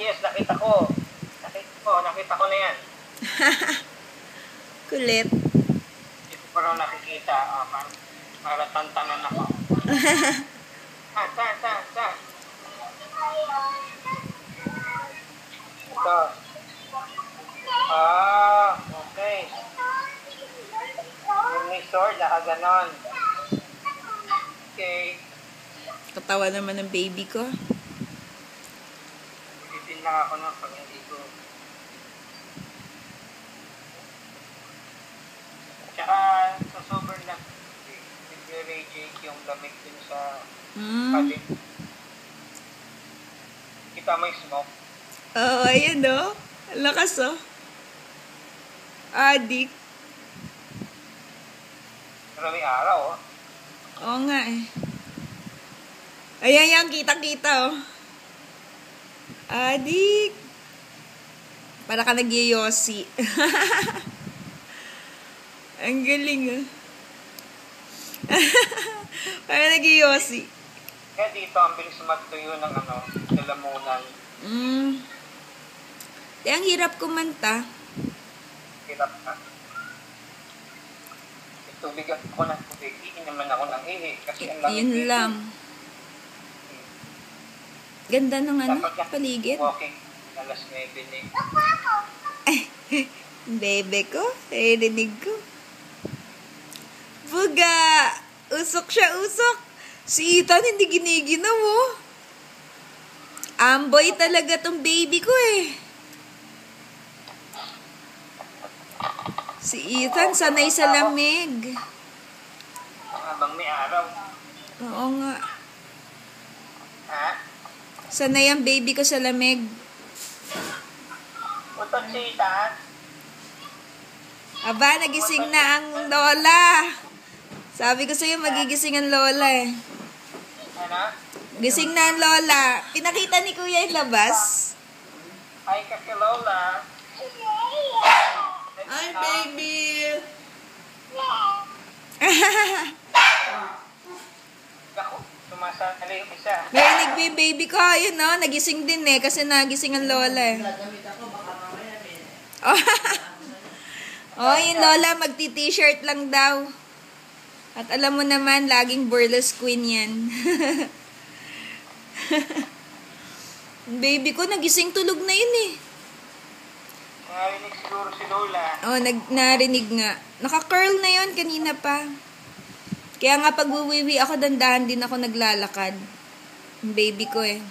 Yes, nakita ko na yan. Kulit. Hindi ko pa nakikita. Para tantanan ako. Sa. Ito. Okay. Yung may sword, ganon. Okay. Katawa naman ng baby ko. Titin lang ako ng pag hindi ko. Tsaka, sa sober lang. Nag-radiate yung lamig dun sa cabin. Kita mo yung smoke? Oo, ayan o. Lakas o. Adik. Pero may araw o. Oo nga eh. Ayan yan, kita-kita oh. Adik. Para ka nag-yosi. Ang galing oh. Para nag-yosi. Kaya dito, ang bilis matuyo ng lalamunan. Ang hirap kumanta. Hirap na. Tubig ako ng tubig. Iin naman ako ng ihi. Kasi ang lamig yun dito. Lang. Ganda ng paligid. Walking. Alas 9 eh. Bebe ko. Rinig ko. Buga! Usok siya, usok. Si Ethan hindi giniginaw oh. Amboy talaga tong baby ko eh. Si Ethan sanay sa lamig. Habang may araw. Oo nga. Ha? Sanay ang baby ko sa lamig. Utot si Ethan. Aba, nagising na ang lola. Sabi ko sa'yo, magigising ang lola eh. Ano? Gising na ang lola. Pinakita ni Kuya yung labas. Hi, Kaki Lola. Hi, baby! Ako, sumasali yung isa. Narinig mo yung baby ko. Yun no, nagising din eh. Kasi nagising ang lola eh. Oh, yung lola magti-t-shirt lang daw. At alam mo naman, laging burlesque queen yan. Baby ko, nagising tulog na yun eh. Narinig siguro si Lola. Oh, narinig nga. Naka-curl na yun kanina pa. Kaya nga pag wiwi ako, dandahan din ako naglalakad. Yung baby ko eh.